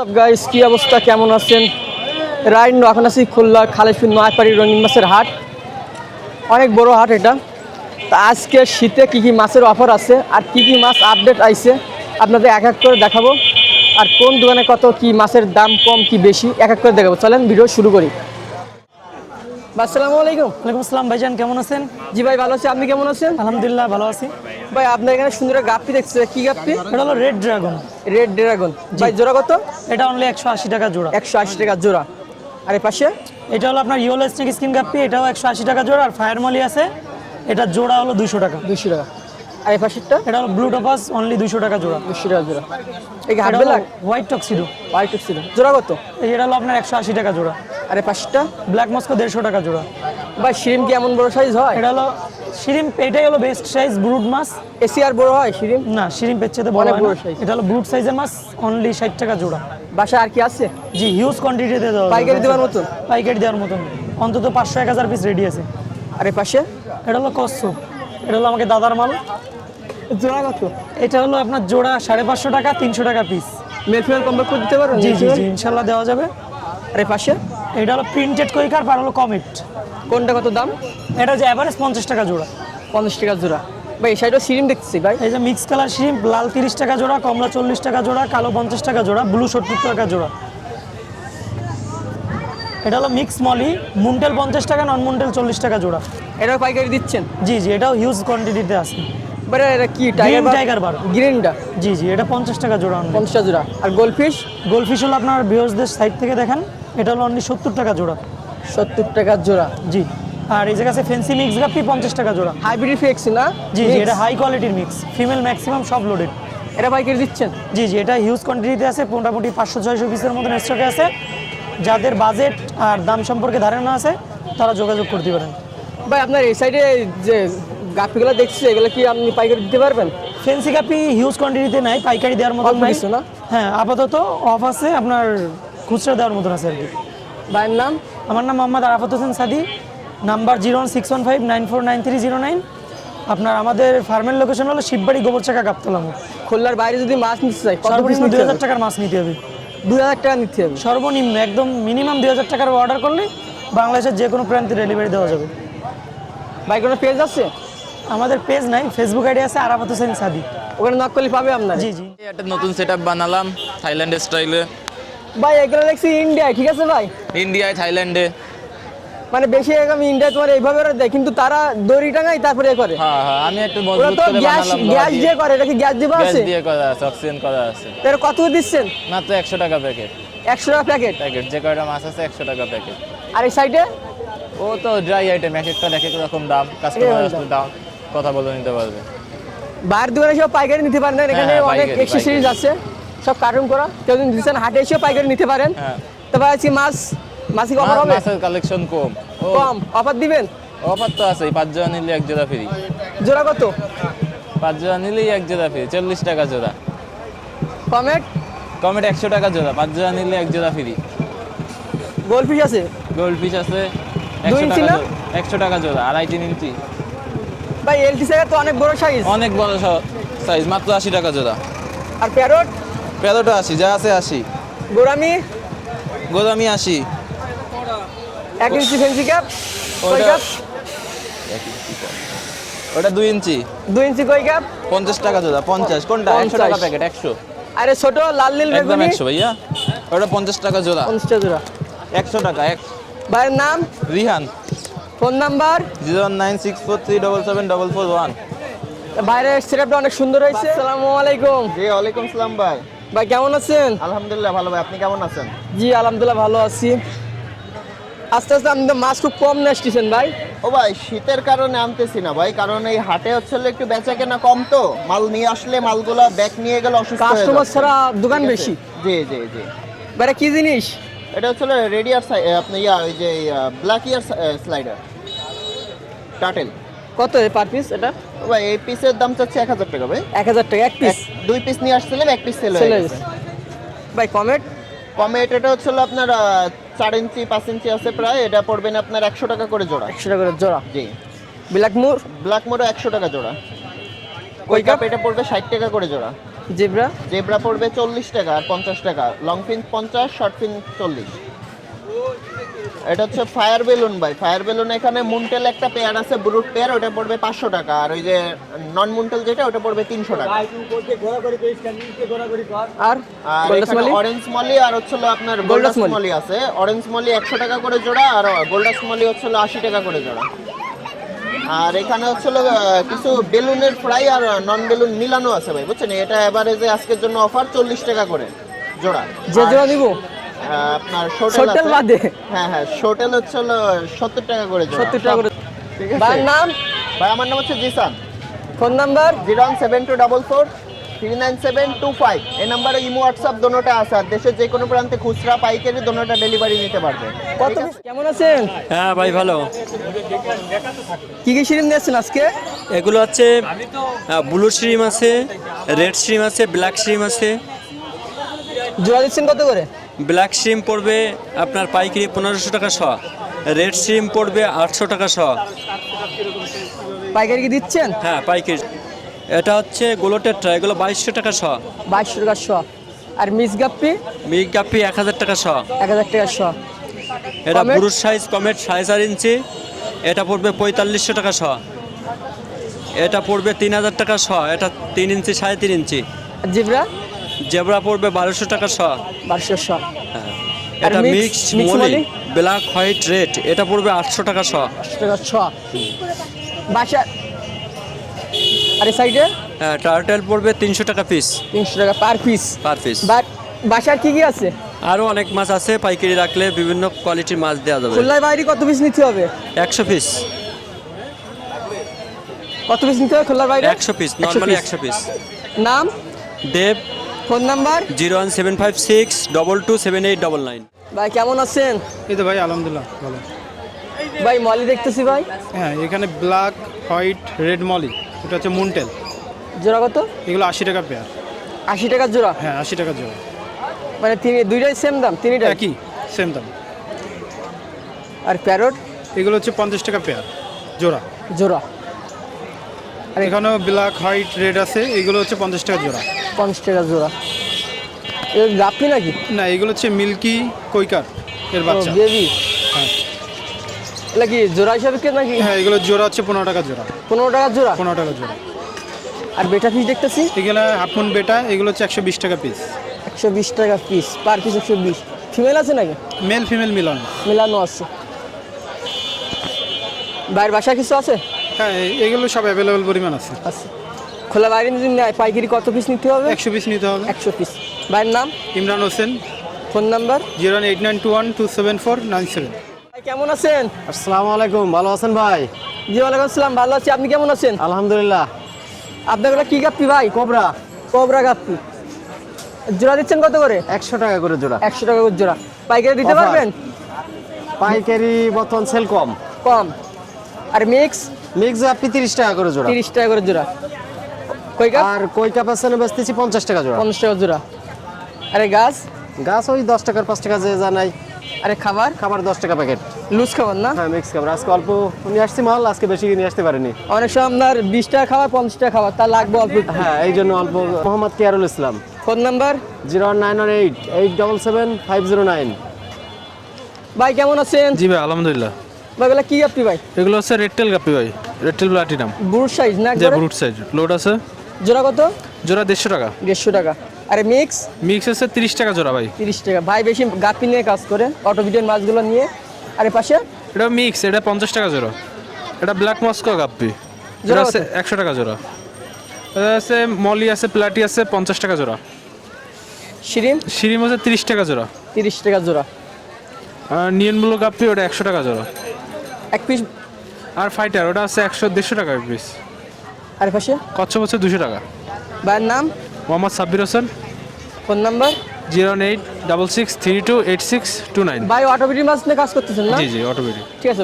WhatsApp guys, কি অবস্থা, কেমন আছেন? রাইট এখন আছি খুলনা খালেশপুর নয়াপাড়ি রঙিন মাছের হাট। অনেক বড় হাট এটা। তা আজকে শীতে কি কি মাছের অফার আছে আর কি কি মাছ আপডেট আইছে আপনাদের এক এক করে দেখাবো। আর কোন দোকানে কত কি মাছের দাম কম কি বেশি এক এক করে দেখাবো। চলেন ভিডিও শুরু করি। আসসালামু আলাইকুম। ওয়ালাইকুম আসসালাম ভাইজান, কেমন আছেন? জি ভাই ভালো আছি, আপনি কেমন আছেন? আলহামদুলিল্লাহ ভালো আছি। ভাই আপনার এখানে সুন্দর গাপ্পি দেখছে, কি গাপ্পি? এটা হলো রেড ড্রাগন। Red dragon. ভাই জোড়া কত? এটা অনলি 180 টাকা জোড়া। 180 টাকা জোড়া। আর এই পাশে এটা হলো আপনার ইয়েলো স্নেক স্কিন গাপ্পি, এটাও 180 টাকা জোড়া। আর ফায়ার মলি আছে, এটা জোড়া হলো 200 টাকা। 200 টাকা। আর এই পাশেরটা এটা হলো ব্লু টপাস, অনলি 200 টাকা জোড়া। 200 টাকা জোড়া। এই হাট এটা হলো ব্ল্যাক হোয়াইট টক্সিডো, হোয়াইট ছিল জোড়া কত? এটা হলো আপনার 180 টাকা জোড়া। আর এই পাশেরটা ব্ল্যাক মস্কো 150 টাকা জোড়া। ভাই শিরিম কি এমন বড় সাইজ হয়? এটা হলো শিরিম, এটাই হলো বেস্ট সাইজ ব্রুড মাছ। এসি আর বড় হয় শিরিম? না, শিরিম পেচ্ছে বড় অনেক হয় বড় না। size। এটা হলো ব্রুড সাইজের মাছ, অনলি 60 টাকা জোড়া। বাসায় আর কি আছে? জি, হিউজ কোয়ান্টিটিতে দেওয়া যাবে। পাইকারি দেওয়ার মতন? পাইকারি দেওয়ার মতন অন্তত 500-1000 পিস রেডি আছে। আর এই পাশে এটা হলো কচ্ছপ, এটা হলো আমাকে দাদার মাল। জোড়া কত? এটা হলো আপনার জোড়া 550 টাকা, 300 টাকা পিস। মেল ফিমেল কম্পেয়ার করে দিতে পারবেন? জি জি জি, ইনশাল্লাহ দেওয়া যাবে। আর এই পাশে এটা হলো প্রিন্টেড কৈকার, আর হলো কমেট। কোনটা কত দাম? এটা যে এভারেজ 50 টাকা জোড়া। 50 টাকা জোড়া। ভাই এই সাইডও শিরিম দেখছি ভাই। এই যে মিক্স কালার শ্রিম্প, লাল 30 টাকা জোড়া, কমলা 40 টাকা জোড়া, কালো 50 টাকা জোড়া, ব্লু 70 টাকা জোড়া। এটা হলো মিক্স মলি, মুন্টেল 50 টাকা, নন মুন্টেল 40 টাকা জোড়া। এটাও পাইকারি দিচ্ছেন? জি জি, এটাও হিউজ কোয়ান্টিটিতে আছে। ভাই এটা কি গ্রিন টাইগার বার? গ্রিনটা? জি জি, এটা 50 টাকা জোড়া। 50 টাকা জোড়া। আর গোল্ডফিশ? গোল্ডফিশ হলো আপনার ভিউয়ার্সদের সাইড থেকে দেখেন, এটা হলো অনলি 70 টাকা জোড়া। 70 টাকা জোড়া। জি। আর এই জায়গা আছে ফেন্সি মিক্স গাপ্পি 50 টাকা জোড়া। হাইব্রিড ফিক্স না? জি জি, এটা হাই কোয়ালিটির মিক্স, ফিমেল ম্যাক্সিমাম সব লোডেড। এটা পাইকারি দিচ্ছেন? জি জি, এটা হিউজ কোয়ান্টিটিতে আছে, মোটামুটি 500-600 পিসের মতন স্টকে আছে। যাদের বাজেট আর দাম সম্পর্কে ধারণা আছে তারা যোগাযোগ করতে পারেন। ভাই আপনার এই সাইডে যে গাপ্পিগুলো দেখছি এগুলো কি আপনি পাইকারি দিতে পারবেন? ফেন্সি গাপ্পি হিউজ কোয়ান্টিটিতে নাই, পাইকারি দেওয়ার মতন নাই কিছু না? হ্যাঁ, আপাতত অফ আছে, আপনার খুচরা দেওয়ার মতন আছে আর কি। ভাইয়ের নাম? আমার নাম মোহাম্মদ আরাফাত হোসেন সাদি, নাম্বার 01615949309। আপনার আমাদের ফার্মের লোকেশন হলো শিববাড়ি গোবরচাকা গাবতলা। খুলনার বাইরে যদি মাছ নিতে চাই কত পিস সর্বনিম্ন নিতে 2000 হবে? টাকার মাছ নিতে হবে। 2000 টাকা নিতে হবে সর্বনিম্ন, একদম মিনিমাম 2000 টাকার অর্ডার করলে বাংলাদেশের যে কোনো প্রান্তে ডেলিভারি দেওয়া যাবে। ভাই কোনো পেজ আছে? আমাদের পেজ নাই, ফেসবুক আইডি আছে আরাফাত হোসেন সাদি, ওখানে নক করলে পাবে আপনার? জি জি। একটা নতুন সেটআপ বানালাম থাইল্যান্ড স্টাইলে। ভাই এগুলো দেখছি ইন্ডিয়ায়, ঠিক আছে ভাই? ইন্ডিয়ায়, থাইল্যান্ডে। মানে বেশি আমি ইন্ডিয়া তোমার এইভাবে ওরা দেয়, কিন্তু তারা দড়ি টাঙায় তারপরে এ করে। হ্যাঁ হ্যাঁ, আমি একটু ওরা মজবুত তো করে গ্যাস বানালাম। গ্যাস দিয়ে করে, এটা কি গ্যাস দিবা গ্যাস আছে? দিয়ে করা আছে, অক্সিজেন করা আছে। তার কত দিচ্ছেন? মাত্র 100 টাকা প্যাকেট। 100 টাকা প্যাকেট? প্যাকেট যে কয়টা মাছ আছে 100 টাকা প্যাকেট। আর এই সাইডে ও তো ড্রাই আইটেম, এক একটা এক এক রকম দাম, কাস্টমার আসলে দাম কথা বলে নিতে পারবে। বাইরের দোকানে সব পাইকারি নিতে পারেন, এখানে হ্যাঁ, অনেক পাইকারি, এক্সেসরিজ আছে সব কার্টুন করা। কেউ যদি দিচ্ছেন হাটে এসেও পাইকারি নিতে পারেন। হ্যাঁ। তবে আজকে মাছ কি অফার হবে? মাছের কালেকশন কম। কম অফার দিবেন? অফার তো আছে, 5 জোড়া নিলে 1 জোড়া ফ্রি। জোড়া কত? 5 জোড়া নিলেই 1 জোড়া ফ্রি, 40 টাকা জোড়া। কমেট? কমেট 100 টাকা জোড়া, 5 জোড়া নিলে 1 জোড়া ফ্রি। গোল্ডফিশ আছে? গোল্ড ফিশ আছে 2 100 ইঞ্চি টাকা না? জোড়া, 100 টাকা জোড়া, 2.5-3 ইঞ্চি। ভাই এলটি সাইজ তো অনেক বড় সাইজ। অনেক বড় সাইজ, মাত্র 80 টাকা জোড়া। আর প্যারট? প্যারোটা 80, যা আছে 80। গোরামি? গোদামি 80। 1 ইঞ্চি ফেন্সি ক্যাপ? কই ওটা ক্যাপ? ওটা 2 ইঞ্চি, 2 ইঞ্চি কই ক্যাপ? 50 টাকা জোড়া। 50 কোনটা? 100 টাকা 50 প্যাকেট। 100 আরে ছোট লাল নীল একদম বেগুনি? 100 ভাইয়া। ওটা 50 টাকা জোড়া। 50 টাকা জোড়া। 100 টাকা। ভাইয়ের নাম? রিহান। Phone number? 09643774441। বাইরের সেটআপটা অনেক সুন্দর হয়েছে। আসসালামু আলাইকুম। জি ওয়ালাইকুম সালাম ভাই। ভাই কেমন আছেন? আলহামদুলিল্লাহ ভালো ভাই, আপনি কেমন আছেন? জি আলহামদুলিল্লাহ ভালো আছি। আস্তে আস্তে আপনি তো মাছ খুব কম নিয়ে আসতেছেন ভাই। ও ভাই শীতের কারণে আনতেছি না ভাই, কারণ এই হাটে হচ্ছে একটু বেচা কেনা কম, তো মাল নিয়ে আসলে মালগুলা ব্যাক নিয়ে গেলে অসুস্থ হয়ে কাস্টমার যাচ্ছে। ছাড়া দোকান ঠিক আছে? বেশি। জি জি জি। ভাই কি জিনিস? এটা হচ্ছে রেডিয়ার আপনি ওই যে ব্ল্যাক ইয়ার স্লাইডার টাটেল। কত পার পিস এটা? ও ভাই এই পিসের দাম চাচ্ছে 1000 টাকা ভাই। 1000 টাকা এক পিস? 2 পিস নিয়ে আসছিলাম, 1 পিস সেল চলে হয়ে গেছে। গেছে। ভাই কমেট? কমে এটা হচ্ছে আপনার 4 ইঞ্চি 5 ইঞ্চি আছে প্রায়, এটা পড়বেন আপনার 100 টাকা করে জোড়া। 100 টাকা করে জোড়া। জি। ব্ল্যাক মুর? ব্ল্যাক মোড়ো 100 টাকা জোড়া। কই কই কাপ এটা পড়বে 60 টাকা করে জোড়া। জেব্রা জেব্রা পড়বে 40 টাকা আর 50 টাকা, লং ফিন 50, শর্ট ফিন 40। এটা হচ্ছে ফায়ার বেলুন ভাই, ফায়ার বেলুন এখানে মুনটেল একটা পেয়ার আছে, ব্রুট পেয়ার, ওটা পড়বে 500 টাকা, আর ওই যে নন মুনটেল যেটা ওটা পড়বে 300 টাকা। আর আর গোল্ডাস এখানে মালি অরেঞ্জ মলি আর হচ্ছে হলো আপনার গোল্ডাস গোল্ডাস মলি। মলি আছে। অরেঞ্জ মলি 100 টাকা করে জোড়া, আর গোল্ডাস মলি হচ্ছে হলো 80 টাকা করে জোড়া। আর এখানে হচ্ছে হলো কিছু বেলুনের ফ্রাই আর নন বেলুন মিলানো আছে ভাই, বুঝছেন? এটা এভারেজে আজকের জন্য অফার 40 টাকা করে জোড়া। যে আর, জোড়া নিব আপনার শোটেল হোটেল আছে। বাদে হ্যাঁ হ্যাঁ, শোটেল হচ্ছে হলো 70 টাকা করে জোড়া। 70 টাকা করে। ঠিক আছে ভাইয়ের নাম, ভাই, আমার নাম হচ্ছে জিসান। Phone number 01724439725। এই নাম্বারে ইমো হোয়াটসঅ্যাপ দোনোটা আছে, আর দেশের যে কোনো প্রান্তে খুচরা পাইকারি দোনোটা ডেলিভারি নিতে পারবে। কত piece? কেমন আছেন? হ্যাঁ ভাই ভালো। কি কি শিরিম নিয়েছেন আজকে? এগুলো হচ্ছে ব্লু শ্রিম আছে, রেড শ্রিম আছে, ব্ল্যাক শ্রিম আছে। জোড়া দিচ্ছেন কত করে? ব্ল্যাক শ্রিম পড়বে আপনার পাইকারি 1500 টাকা শ, রেড শ্রিম পড়বে 800 টাকা শ। পাইকারি কি দিচ্ছেন? হ্যাঁ পাইকারি। এটা হচ্ছে গোলোটেট্রা, এগুলো 2200 টাকা শ। 2200 টাকা শ। আর মিস গাপ্পি মিগ গাপ্পি 1000 টাকা শ। 1000 টাকা শ। এটা কমেট? পুরুষ সাইজ কমেট 4.5 ইঞ্চি, এটা পড়বে 4500 টাকা শ। এটা পড়বে 3000 টাকা শ, এটা 3 ইঞ্চি 3.5 ইঞ্চি। আর জিব্রা জেব্রা পড়বে 1200 টাকা শ। 1200 শ। হ্যাঁ। আর এটা mix মিক্সড মলি? মলি ব্ল্যাক হোয়াইট রেড, এটা পড়বে 800 টাকা শ। 800 টাকা শ। বাসা আর এই সাইডে হ্যাঁ টার্টেল পড়বে 300 টাকা পিস 300 টাকা per piece. Per piece. But বাসার কি কি আছে? আরও অনেক মাছ আছে, পাইকারি রাখলে বিভিন্ন কোয়ালিটির মাছ দেওয়া যাবে। খুলনায় বাইরে কত পিস নিতে হবে? 100 পিস। কত পিস নিতে হবে খুলনার বাইরে? 100 পিস, নর্মালি 100 পিস। নাম, দেব ফোন নাম্বার? 01756227899। ভাই কেমন আছেন? এই তো ভাই আলহামদুলিল্লাহ ভালো। ভাই মলি দেখতেছি ভাই। হ্যাঁ, এখানে ব্ল্যাক হোয়াইট রেড মলি, এটা হচ্ছে মুনটেল, জোড়া কত? এগুলো 80 টাকা পেয়ার। 80 টাকা জোড়া? হ্যাঁ 80 টাকা জোড়া, মানে দুইটাই সেম দাম? তিনটাই একই সেম দাম। আর প্যারট? এগুলো হচ্ছে 50 টাকা পেয়ার জোড়া। জোড়া। আর এখানেও ব্ল্যাক হোয়াইট রেড আছে, এগুলো হচ্ছে 50 টাকা জোড়া। 50 টাকা জোড়া। এর গাপ্পি নাকি? না, এগুলো হচ্ছে মিল্কি কৈকার এর বাচ্চা। বেবি। হ্যাঁ এটা কি জোড়া হিসাবে কে নাকি? হ্যাঁ, এগুলো জোড়া হচ্ছে 15 টাকা জোড়া। 15 টাকা জোড়া। 15 টাকা জোড়া। আর বেটা ফিস দেখতেছি এগুলো হাফমুন বেটা, এগুলো হচ্ছে 120 টাকা পিস। 120 টাকা পিস, পার পিস 120। ফিমেল আছে নাকি? মেল ফিমেল মিলানো। মিলানো আছে। বাইরের বাসায় কিছু আছে? হ্যাঁ, এগুলো সব অ্যাভেলেবল পরিমাণ আছে। আছে। খোলা বাইরে যদি নেয় পাইকারি কত পিস নিতে হবে? 100 পিস নিতে হবে। 100 পিস। ভাইয়ের নাম, ইমরান হোসেন, ফোন নাম্বার? 08921274277। ভাই কেমন আছেন? আসসালামু আলাইকুম, ভালো আছেন ভাই? জি ওয়ালাইকুম আসসালাম, ভালো আছি। আপনি কেমন আছেন? আলহামদুলিল্লাহ। আপনাগুলো কি গাপ্পি ভাই? Cobra cobra guppy. জোড়া দিচ্ছেন কত করে? 100 টাকা করে জোড়া। 100 টাকা করে জোড়া। পাইকারি দিতে Offer। পারবেন? পাইকারি বর্তমান সেল কম। কম। আর মিক্স? মিক্স আপনি 30 টাকা করে জোড়া। 30 টাকা করে জোড়া। কই গাছ? আর কই কাপ আছে না বেচতেছি 50 টাকা জোড়া। 50 টাকা জোড়া। আরে গাছ? গাছ ওই 10 টাকার 5 টাকা যে জানাই। আরে খাবার? খাবার 10 টাকা প্যাকেট। লুজ খাবার না? হ্যাঁ মিক্স খাবার। আজকে অল্প নিয়ে আসছি মাল, আজকে বেশি নিয়ে আসতে পারিনি। অনেক সময় আপনার 20 টাকা খাবার 50 টাকা খাবার, তা লাগবে অল্প একটু। হ্যাঁ এই জন্য অল্প। মোহাম্মদ কিয়ারুল ইসলাম, ফোন নাম্বার? 09188775009। ভাই কেমন আছেন? জি ভাই আলহামদুলিল্লাহ। ভাই এগুলা কি গাপ্পি ভাই? এগুলো হচ্ছে রেড টেল গাপ্পি ভাই, রেড টেল প্লাটিনাম। বুট সাইজ না? যে ব্রুট সাইজ লোড আছে, জোড়া কত? জোড়া 150 টাকা। 150 টাকা। আরে মিক্স? মিক্স আছে 30 টাকা জোড়া ভাই। 30 টাকা। ভাই বেশি গাপ্পি নিয়ে কাজ করে, অটোবিটের মাছগুলো নিয়ে। আরে পাশে? এটা মিক্স, এটা 50 টাকা জোড়া। এটা ব্ল্যাক মস্কো গাপ্পি, জোড়া জোড়া কত? আছে 100 টাকা জোড়া। এটা আছে মলি আছে, প্লাটি আছে 50 টাকা জোড়া। শিরিম? শিরিম আছে 30 টাকা জোড়া। 30 টাকা জোড়া। আর নিয়ন ব্লু গাপ্পি ওটা 100 টাকা জোড়া। এক পিস। আর ফাইটার ওটা আছে 100-150 টাকা পিস। আরে পাশে? কচ্ছপ হচ্ছে 200 টাকা। ভাইয়ের নাম, মোহাম্মদ সাব্বির হোসেন, ফোন নাম্বার? 08663286229। ভাই অটোবিটি মাছ নিয়ে কাজ করতেছেন না? জি জি অটোমেটিক। ঠিক আছে।